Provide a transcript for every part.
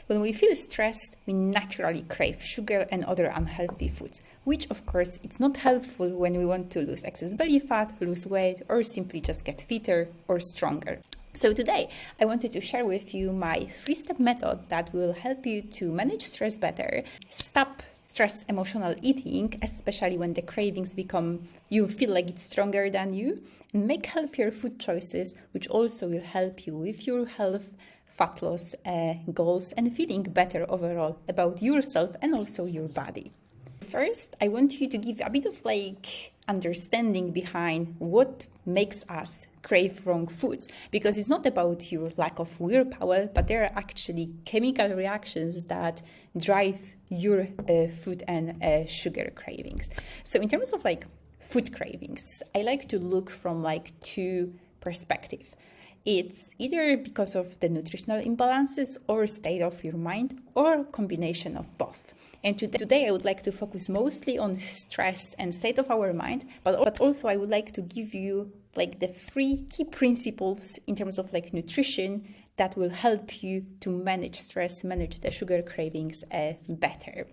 When we feel stressed, we naturally crave sugar and other unhealthy foods, which of course it's not helpful when we want to lose excess belly fat, lose weight, or simply just get fitter or stronger. So today, I wanted to share with you my 3-step method that will help you to manage stress better, stop stress emotional eating, especially when the cravings you feel like it's stronger than you, and make healthier food choices, which also will help you with your health, fat loss goals, and feeling better overall about yourself and also your body. First, I want you to give a bit of understanding behind what makes us crave wrong foods, because it's not about your lack of willpower, but there are actually chemical reactions that drive your food and sugar cravings. So in terms of food cravings, I like to look from two perspectives. It's either because of the nutritional imbalances or state of your mind, or combination of both. And today I would like to focus mostly on stress and state of our mind, but also I would like to give you the 3 key principles in terms of nutrition that will help you to manage stress, manage the sugar cravings better.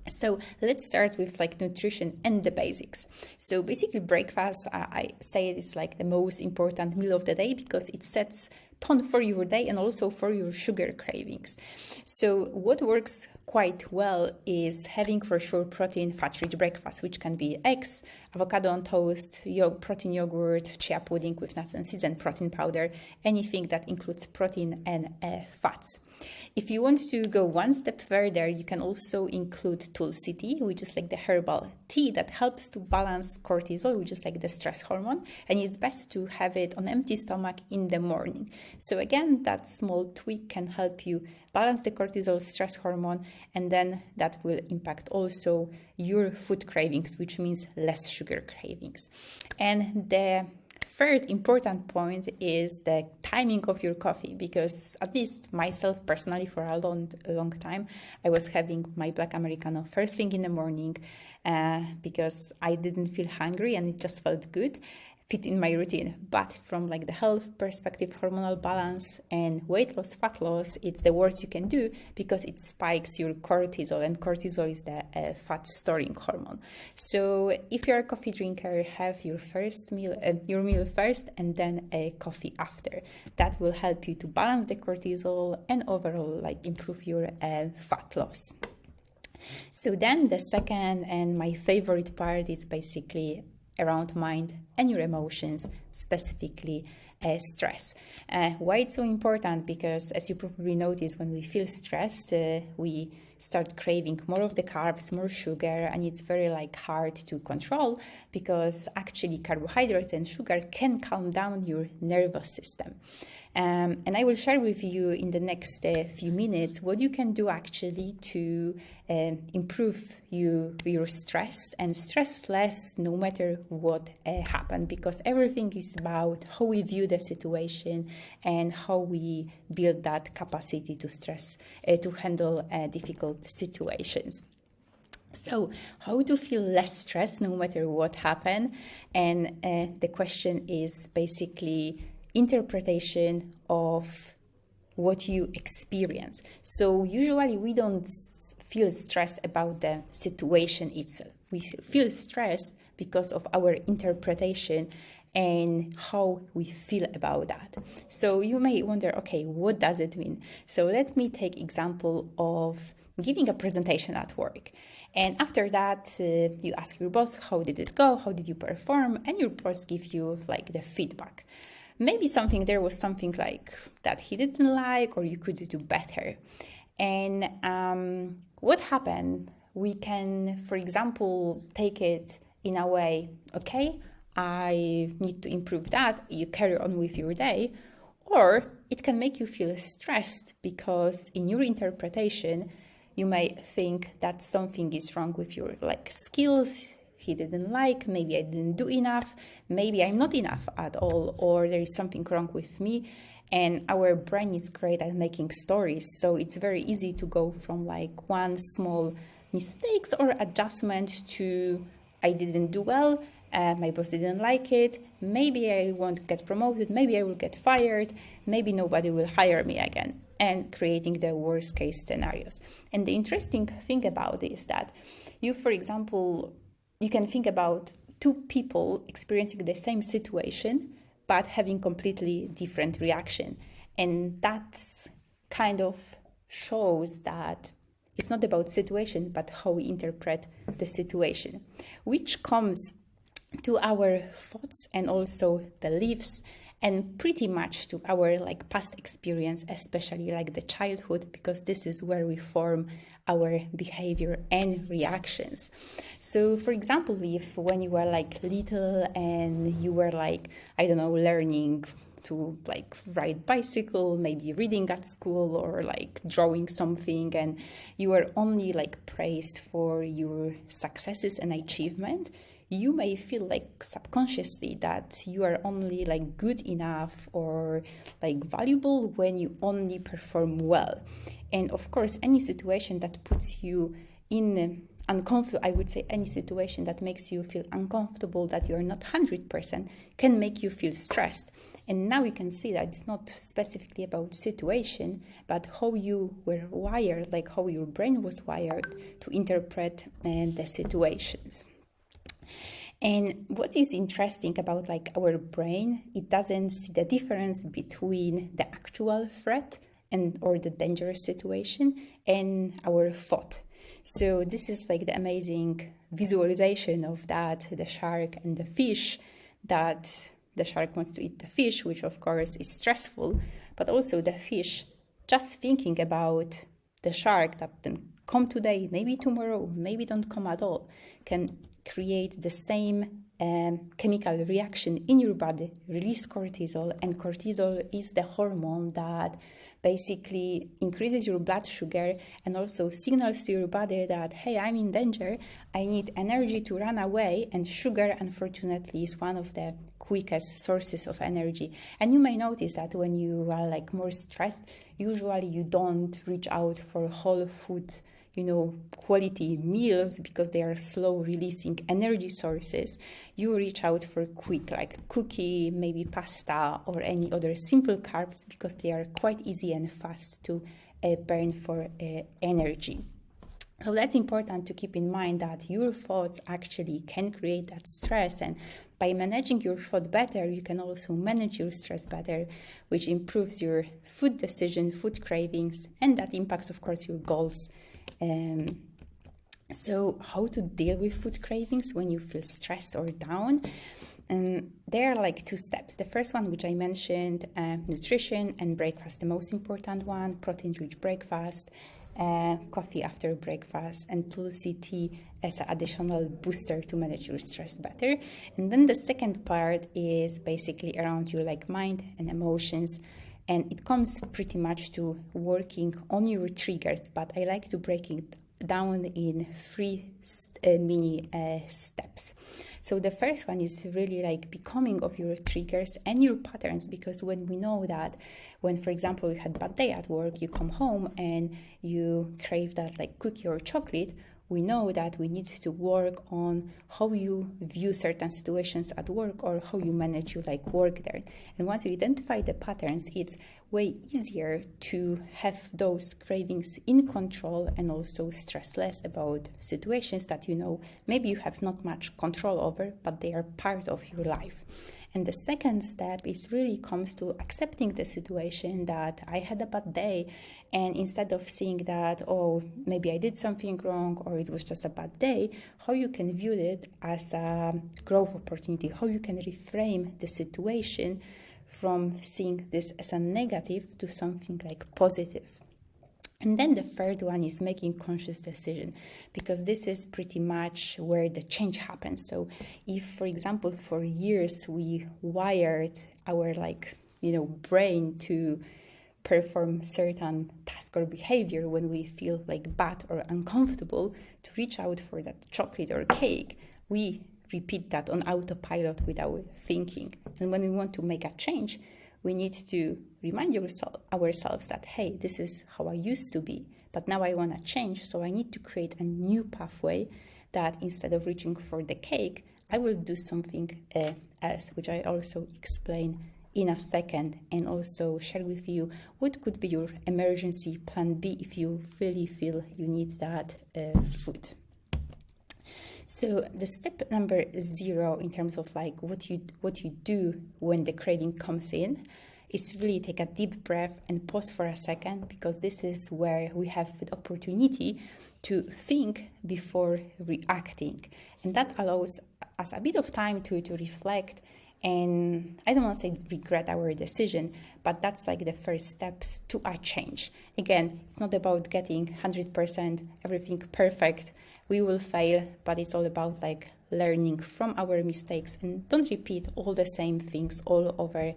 So let's start with nutrition and the basics. So basically breakfast, I say it is the most important meal of the day because it sets tone for your day and also for your sugar cravings. So what works quite well is having for sure protein fat-rich breakfast, which can be eggs, avocado on toast, protein yogurt, chia pudding with nuts and seeds and protein powder, anything that includes protein and fats. If you want to go one step further, you can also include tulsi tea, which is the herbal tea that helps to balance cortisol, which is the stress hormone, and it's best to have it on empty stomach in the morning. So again, that small tweak can help you balance the cortisol stress hormone, and then that will impact also your food cravings, which means less sugar cravings. And the third important point is the timing of your coffee, because at least myself personally for a long time, I was having my black Americano first thing in the morning because I didn't feel hungry and it just felt good, fit in my routine. But from the health perspective, hormonal balance and weight loss, fat loss, it's the worst you can do because it spikes your cortisol, and cortisol is the fat storing hormone. So if you're a coffee drinker, have your meal first and then a coffee after. That will help you to balance the cortisol and overall improve your fat loss. So then the second and my favorite part is basically around mind and your emotions, specifically stress. Why it's so important? Because as you probably notice, when we feel stressed, we start craving more of the carbs, more sugar, and it's very hard to control because actually carbohydrates and sugar can calm down your nervous system. And I will share with you in the next few minutes what you can do actually to improve your stress and stress less no matter what happened, because everything is about how we view the situation and how we build that capacity to handle difficult situations. So how to feel less stressed no matter what happened? And the question is basically interpretation of what you experience. So usually we don't feel stressed about the situation itself. We feel stressed because of our interpretation and how we feel about that. So you may wonder, okay, what does it mean? So let me take example of giving a presentation at work. And after that, you ask your boss, how did it go? How did you perform? And your boss gives you the feedback. Maybe there was something that he didn't like, or you could do better. And what happened? We can, for example, take it in a way, okay, I need to improve that. You carry on with your day. Or it can make you feel stressed because in your interpretation, you may think that something is wrong with your skills. He didn't maybe I didn't do enough, maybe I'm not enough at all, or there is something wrong with me. And our brain is great at making stories, so it's very easy to go from one small mistakes or adjustment to I didn't do well, my boss didn't like it, maybe I won't get promoted, maybe I will get fired, maybe nobody will hire me again. and creating the worst case scenarios. And the interesting thing about it is that for example, you can think about two people experiencing the same situation, but having completely different reaction. And that's kind of shows that it's not about situation, but how we interpret the situation, which comes to our thoughts and also beliefs, and pretty much to our past experience, especially the childhood, because this is where we form our behavior and reactions. So for example, if when you were little and you were learning to ride bicycle, maybe reading at school or drawing something, and you were only praised for your successes and achievement, you may feel subconsciously that you are only good enough or valuable when you only perform well. And of course, any situation that puts you in uncomfortable, I would say any situation that makes you feel uncomfortable, that you are not 100%, can make you feel stressed. And now you can see that it's not specifically about situation, but how you were wired, how your brain was wired to interpret the situations. And what is interesting about our brain, it doesn't see the difference between the actual threat or the dangerous situation and our thought. So this is the amazing visualization of that, the shark and the fish, that the shark wants to eat the fish, which of course is stressful, but also the fish just thinking about the shark that then come today, maybe tomorrow, maybe don't come at all, can create the same chemical reaction in your body, release cortisol, and cortisol is the hormone that basically increases your blood sugar and also signals to your body that, hey, I'm in danger, I need energy to run away, and sugar, unfortunately, is one of the quickest sources of energy. And you may notice that when you are more stressed, usually you don't reach out for whole food, quality meals, because they are slow releasing energy sources. You reach out for quick, cookie, maybe pasta or any other simple carbs, because they are quite easy and fast to burn for energy. So that's important to keep in mind, that your thoughts actually can create that stress, and by managing your thought better, you can also manage your stress better, which improves your food decision, food cravings, and that impacts, of course, your goals. So how to deal with food cravings when you feel stressed or down? There are two steps. The first one, which I mentioned, nutrition and breakfast, the most important one, protein-rich breakfast, coffee after breakfast, and tulsi tea as an additional booster to manage your stress better. And then the second part is basically around your mind and emotions. And it comes pretty much to working on your triggers, but I like to break it down in three mini steps. So the first one is really becoming of your triggers and your patterns, because when we know that when, for example, you had a bad day at work, you come home and you crave that cookie or chocolate, we know that we need to work on how you view certain situations at work or how you manage your work there. And once you identify the patterns, it's way easier to have those cravings in control and also stress less about situations that maybe you have not much control over, but they are part of your life. And the second step is really comes to accepting the situation that I had a bad day, and instead of seeing that, oh, maybe I did something wrong or it was just a bad day, how you can view it as a growth opportunity, how you can reframe the situation from seeing this as a negative to something positive. And then the third one is making conscious decision, because this is pretty much where the change happens. So if, for example, for years we wired our brain to perform certain task or behavior when we feel bad or uncomfortable, to reach out for that chocolate or cake, we repeat that on autopilot without thinking. And when we want to make a change, we need to remind ourselves that, hey, this is how I used to be, but now I want to change. So I need to create a new pathway that instead of reaching for the cake, I will do something else, which I also explain in a second and also share with you what could be your emergency plan B if you really feel you need that food. So the step number 0 in terms of like what you do when the craving comes in is really take a deep breath and pause for a second, because this is where we have the opportunity to think before reacting. And that allows us a bit of time to reflect, and I don't want to say regret our decision, but that's like the first steps to a change. Again, it's not about getting 100% everything perfect. We will fail, but it's all about like learning from our mistakes and don't repeat all the same things all over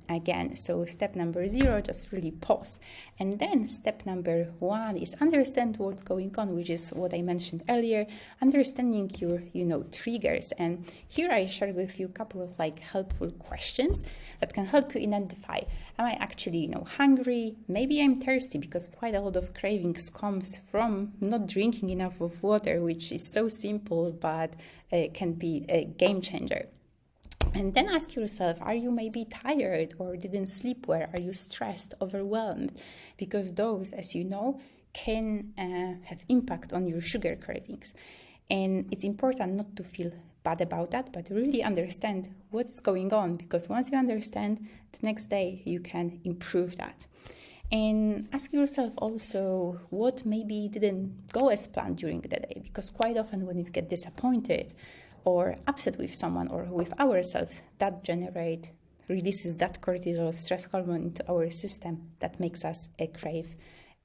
again. So step number 0, just really pause. And then step number 1 is understand what's going on, which is what I mentioned earlier, understanding your, triggers. And here I share with you a couple of like helpful questions that can help you identify, am I actually, hungry? Maybe I'm thirsty, because quite a lot of cravings comes from not drinking enough of water, which is so simple, but can be a game changer. And then ask yourself, are you maybe tired or didn't sleep well? Are you stressed, overwhelmed? Because those, as you know, can have impact on your sugar cravings. And it's important not to feel bad about that, but really understand what's going on, because once you understand, the next day you can improve that. And ask yourself also what maybe didn't go as planned during the day, because quite often when you get disappointed or upset with someone or with ourselves, that releases that cortisol, stress hormone into our system that makes us crave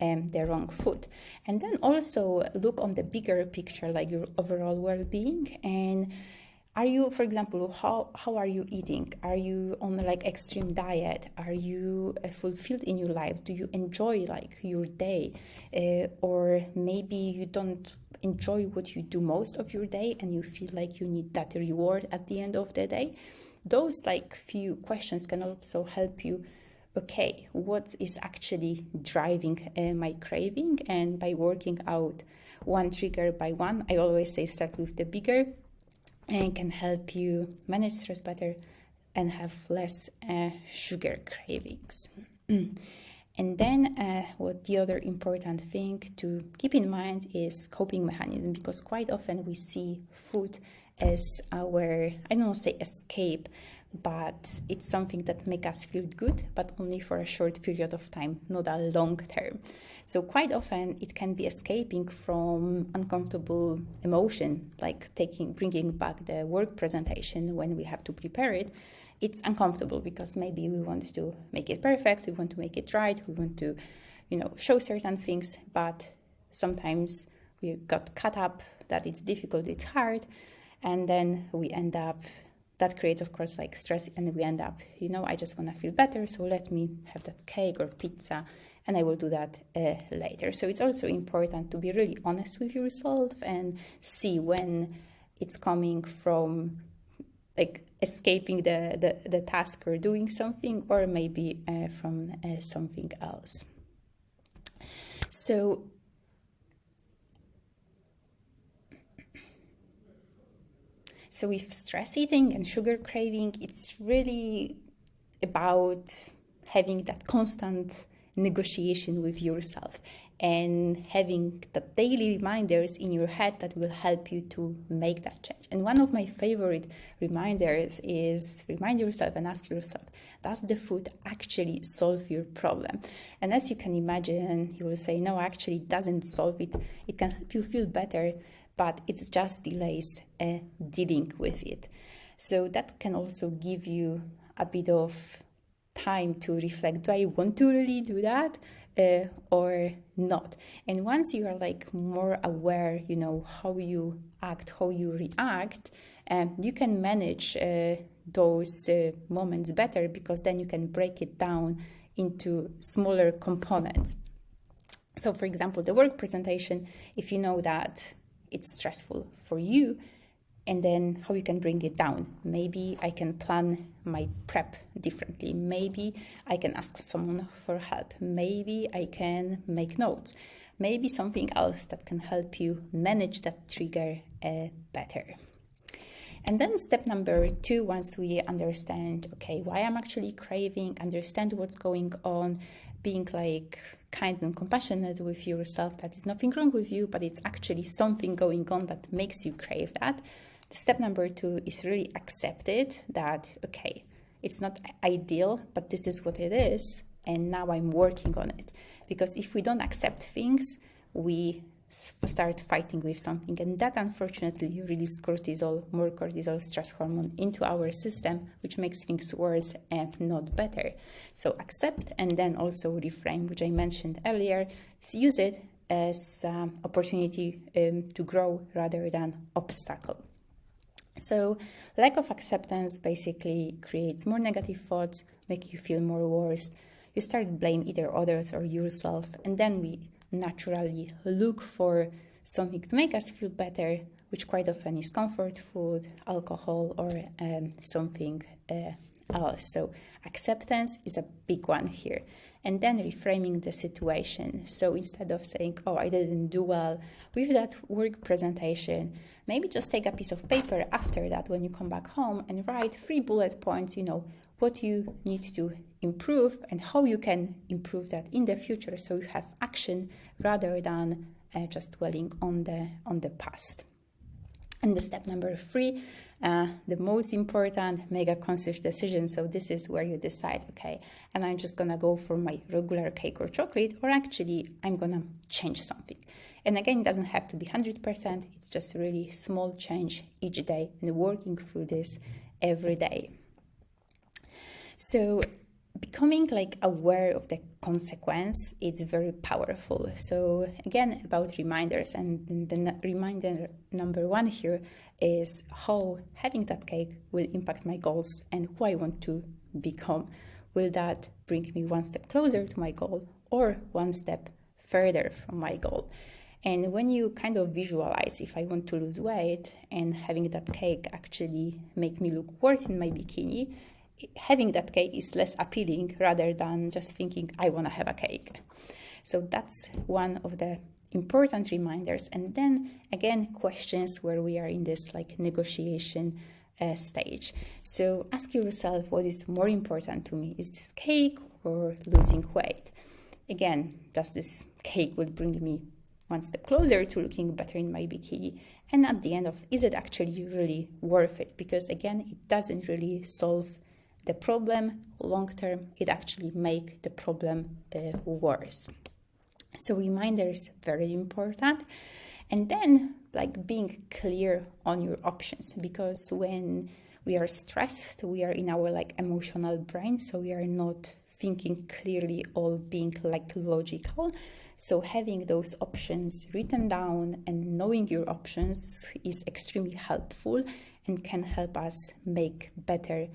the wrong food. And then also look on the bigger picture, like your overall well-being. And are you, for example, how are you eating? Are you on like extreme diet? Are you fulfilled in your life? Do you enjoy like your day? Or maybe you don't enjoy what you do most of your day and you feel like you need that reward at the end of the day? Those like few questions can also help you. Okay, what is actually driving my craving? And by working out one trigger by one, I always say start with the bigger, and can help you manage stress better and have less sugar cravings. And then what the other important thing to keep in mind is coping mechanism, because quite often we see food as our, I don't want to say escape, but it's something that makes us feel good, but only for a short period of time, not a long term. So quite often it can be escaping from uncomfortable emotion, like bringing back the work presentation when we have to prepare it. It's uncomfortable because maybe we want to make it perfect, we want to make it right, we want to, show certain things, but sometimes we got caught up that it's difficult, it's hard, and then we end up, that creates, of course, like stress, and we end up, I just want to feel better, so let me have that cake or pizza, and I will do that later. So it's also important to be really honest with yourself and see when it's coming from like escaping the task or doing something, or maybe from something else. So with stress eating and sugar craving, it's really about having that constant negotiation with yourself and having the daily reminders in your head that will help you to make that change. And one of my favorite reminders is remind yourself and ask yourself, does the food actually solve your problem? And as you can imagine, you will say, no, actually it doesn't solve it. It can help you feel better, but it just delays dealing with it. So that can also give you a bit of time to reflect, do I want to really do that or not? And once you are like more aware, how you act, how you react, you can manage those moments better, because then you can break it down into smaller components. So for example, the work presentation, if you know that it's stressful for you, and then how you can bring it down. Maybe I can plan my prep differently. Maybe I can ask someone for help. Maybe I can make notes. Maybe something else that can help you manage that trigger better. And then step number 2, once we understand, okay, why I'm actually craving, understand what's going on, being like kind and compassionate with yourself, that is nothing wrong with you, but it's actually something going on that makes you crave that. The step number 2 is really accept it, that, okay, it's not ideal, but this is what it is, and now I'm working on it. Because if we don't accept things, we start fighting with something, and that unfortunately releases cortisol, more cortisol, stress hormone into our system, which makes things worse and not better. So accept, and then also reframe, which I mentioned earlier. So use it as opportunity to grow rather than obstacle. So lack of acceptance basically creates more negative thoughts, make you feel more worse. You start blame either others or yourself, and then we naturally look for something to make us feel better, which quite often is comfort food, alcohol, or something else. So acceptance is a big one here. And then reframing the situation. So instead of saying, oh, I didn't do well with that work presentation, maybe just take a piece of paper after that when you come back home and write 3 bullet points, what you need to improve and how you can improve that in the future, so you have action rather than just dwelling on the past. And the step number 3, the most important, make a conscious decision. So this is where you decide, okay, and I'm just gonna go for my regular cake or chocolate, or actually I'm gonna change something. And again, it doesn't have to be 100%, it's just really small change each day, and working through this every day. So becoming like aware of the consequence, it's very powerful. So again, about reminders, and the reminder number 1 here is how having that cake will impact my goals and who I want to become. Will that bring me one step closer to my goal or one step further from my goal? And when you kind of visualize, if I want to lose weight and having that cake actually make me look worse in my bikini, having that cake is less appealing rather than just thinking I want to have a cake. So that's one of the important reminders. And then again, questions where we are in this like negotiation stage. So ask yourself, what is more important to me? Is this cake or losing weight? Again, does this cake will bring me one step closer to looking better in my bikini? And at the end of, is it actually really worth it? Because again, it doesn't really solve the problem long term, it actually make the problem worse. So reminders, very important. And then like being clear on your options, because when we are stressed, we are in our like emotional brain, so we are not thinking clearly or being like logical. So having those options written down and knowing your options is extremely helpful and can help us make better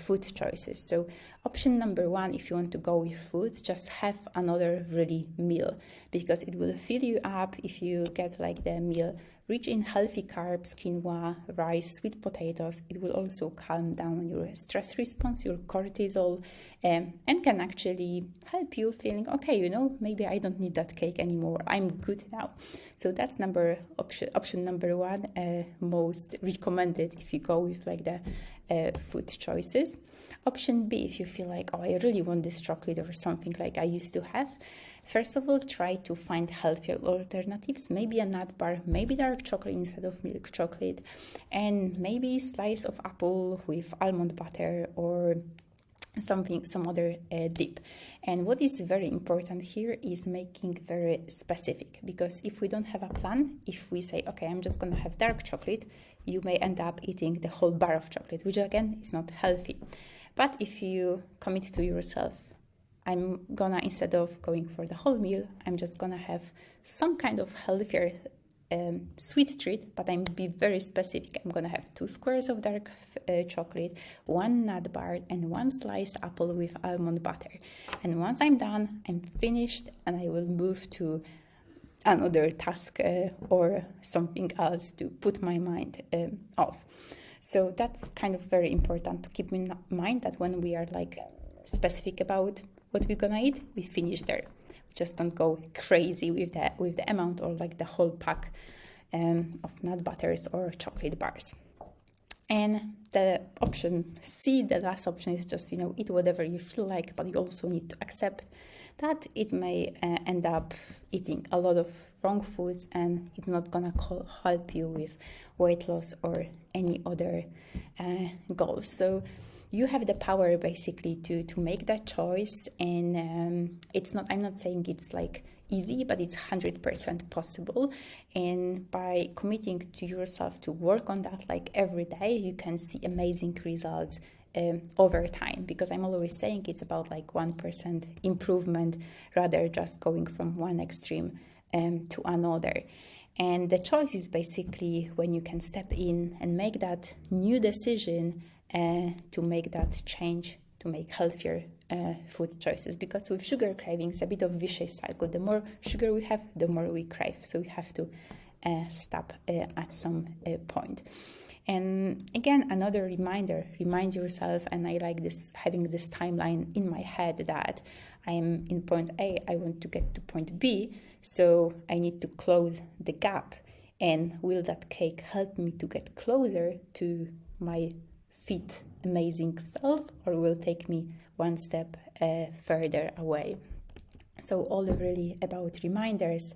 food choices. So option number 1, if you want to go with food, just have another ready meal, because it will fill you up if you get like the meal rich in healthy carbs, quinoa, rice, sweet potatoes. It will also calm down your stress response, your cortisol, and can actually help you feeling, okay, maybe I don't need that cake anymore. I'm good now. So that's option number 1, most recommended if you go with like the food choices. Option B, if you feel like, oh, I really want this chocolate or something like I used to have. First of all, try to find healthier alternatives, maybe a nut bar, maybe dark chocolate instead of milk chocolate, and maybe slice of apple with almond butter or some other dip. And what is very important here is making very specific, because if we don't have a plan, if we say, okay, I'm just going to have dark chocolate, you may end up eating the whole bar of chocolate, which again is not healthy. But if you commit to yourself, I'm gonna, instead of going for the whole meal, I'm just gonna have some kind of healthier sweet treat, but I'm be very specific. I'm gonna have 2 squares of dark chocolate, 1 nut bar, and 1 sliced apple with almond butter. And once I'm done, I'm finished, and I will move to another task or something else to put my mind off. So that's kind of very important to keep in mind, that when we are like specific about what we're gonna eat, we finish there. Just don't go crazy with the amount or like the whole pack of nut butters or chocolate bars. And the option C, the last option, is just, eat whatever you feel like, but you also need to accept that it may end up eating a lot of wrong foods, and it's not gonna help you with weight loss or any other goals. So you have the power basically to make that choice, and I'm not saying it's like easy, but it's 100% possible. And by committing to yourself to work on that like every day, you can see amazing results over time, because I'm always saying it's about like 1% improvement rather just going from one extreme to another. And the choice is basically when you can step in and make that new decision to make that change, to make healthier food choices. Because with sugar cravings, a bit of vicious cycle. The more sugar we have, the more we crave. So we have to stop at some point. And again, another reminder, remind yourself, and I like this, having this timeline in my head, that I am in point A, I want to get to point B, so I need to close the gap. And will that cake help me to get closer to my fit, amazing self, or will take me one step further away? So all really about reminders,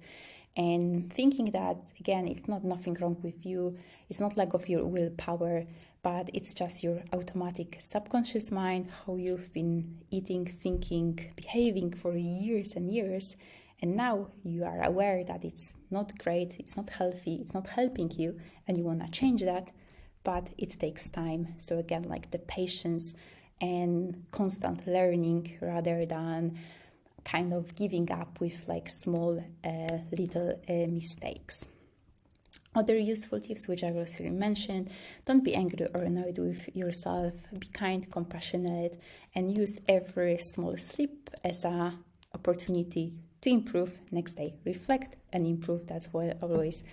and thinking that, again, it's not nothing wrong with you, it's not lack of your willpower, but it's just your automatic subconscious mind, how you've been eating, thinking, behaving for years and years, and now you are aware that it's not great, it's not healthy, it's not helping you, and you want to change that, but it takes time. So again, like the patience and constant learning rather than kind of giving up with like small little mistakes. Other useful tips, which I also mentioned: don't be angry or annoyed with yourself, be kind, compassionate, and use every small slip as an opportunity to improve next day. Reflect and improve, that's what I always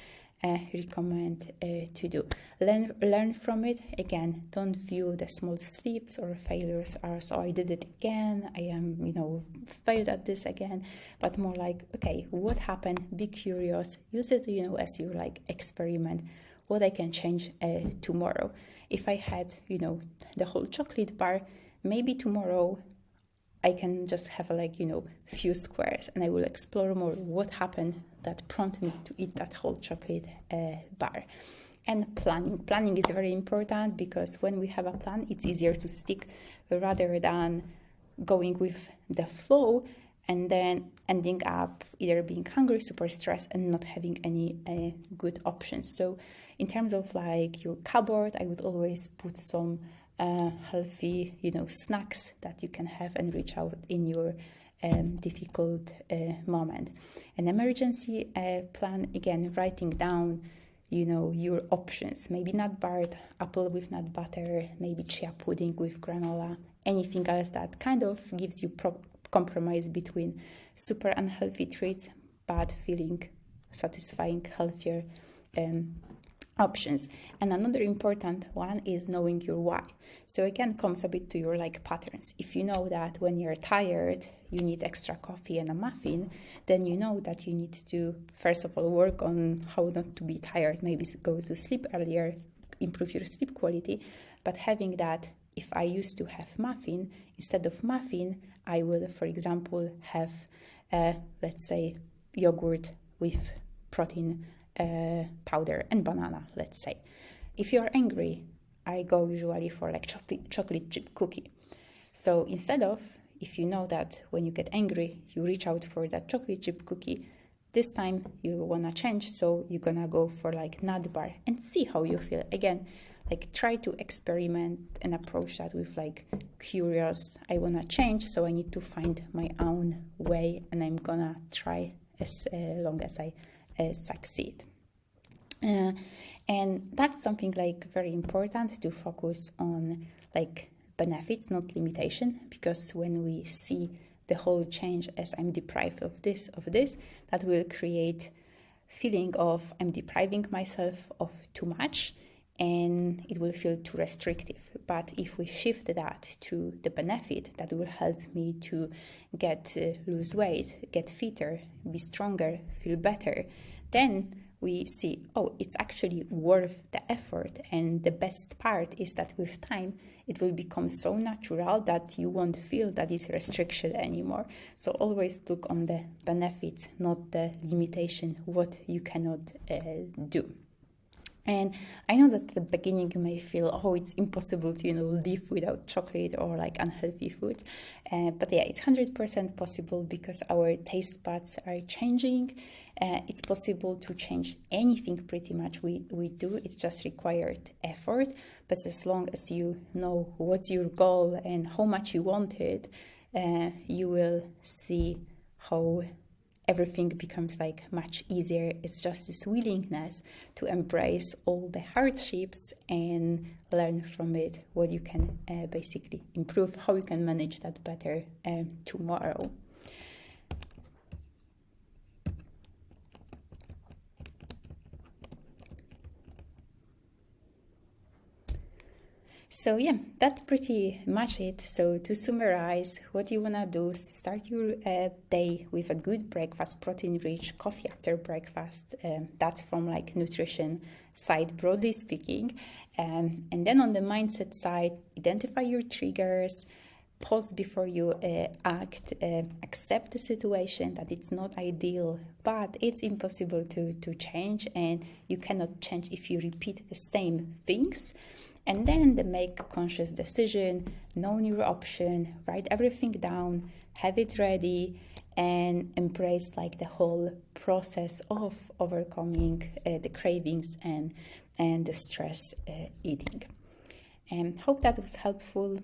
recommend to do. Learn from it. Again, don't view the small slips or failures as, oh, I did it again, I am failed at this again, but more like, okay, what happened? Be curious, use it as your like experiment, what I can change tomorrow. If I had the whole chocolate bar, maybe tomorrow I can just have few squares, and I will explore more what happened that prompted me to eat that whole chocolate bar. And planning is very important, because when we have a plan, it's easier to stick rather than going with the flow and then ending up either being hungry, super stressed, and not having any good options. So in terms of like your cupboard, I would always put some healthy snacks that you can have and reach out in your difficult moment. An emergency plan, again, writing down your options, maybe nut bar, apple with nut butter, maybe chia pudding with granola, anything else that kind of gives you compromise between super unhealthy treats but feeling satisfying, healthier options. And another important one is knowing your why. So again, comes a bit to your patterns. If you know that when you're tired you need extra coffee and a muffin, then you know that you need to first of all work on how not to be tired, maybe go to sleep earlier, improve your sleep quality. But having that, if I used to have muffin, instead of muffin I will, for example, have let's say yogurt with protein powder and banana, let's say. If you're angry, I go usually for chocolate chip cookie. So instead of, if you know that when you get angry you reach out for that chocolate chip cookie, this time you want to change, so you're gonna go for nut bar and see how you feel. Again, try to experiment and approach that with curious, I want to change, so I need to find my own way, and I'm gonna try as long as I succeed. And that's something very important, to focus on benefits, not limitation, because when we see the whole change as I'm deprived of this, that will create feeling of I'm depriving myself of too much, and it will feel too restrictive. But if we shift that to the benefit that will help me to lose weight, get fitter, be stronger, feel better, then we see, oh, it's actually worth the effort. And the best part is that with time, it will become so natural that you won't feel that it's restriction anymore. So always look on the benefits, not the limitation, what you cannot do. And I know that at the beginning you may feel, oh, it's impossible to, live without chocolate or like unhealthy foods. But yeah, it's 100% possible because our taste buds are changing. It's possible to change anything pretty much we do. It's just required effort. But as long as you know what's your goal and how much you want it, you will see how everything becomes like much easier. It's just this willingness to embrace all the hardships and learn from it what you can basically improve, how you can manage that better tomorrow. So yeah, that's pretty much it. So to summarize, what you wanna do, start your day with a good breakfast, protein-rich coffee after breakfast. That's from like nutrition side, broadly speaking. And then on the mindset side, identify your triggers, pause before you act, accept the situation that it's not ideal, but it's impossible to change, and you cannot change if you repeat the same things. And then make a conscious decision, know your option, write everything down, have it ready, and embrace like the whole process of overcoming the cravings and the stress eating. And hope that was helpful.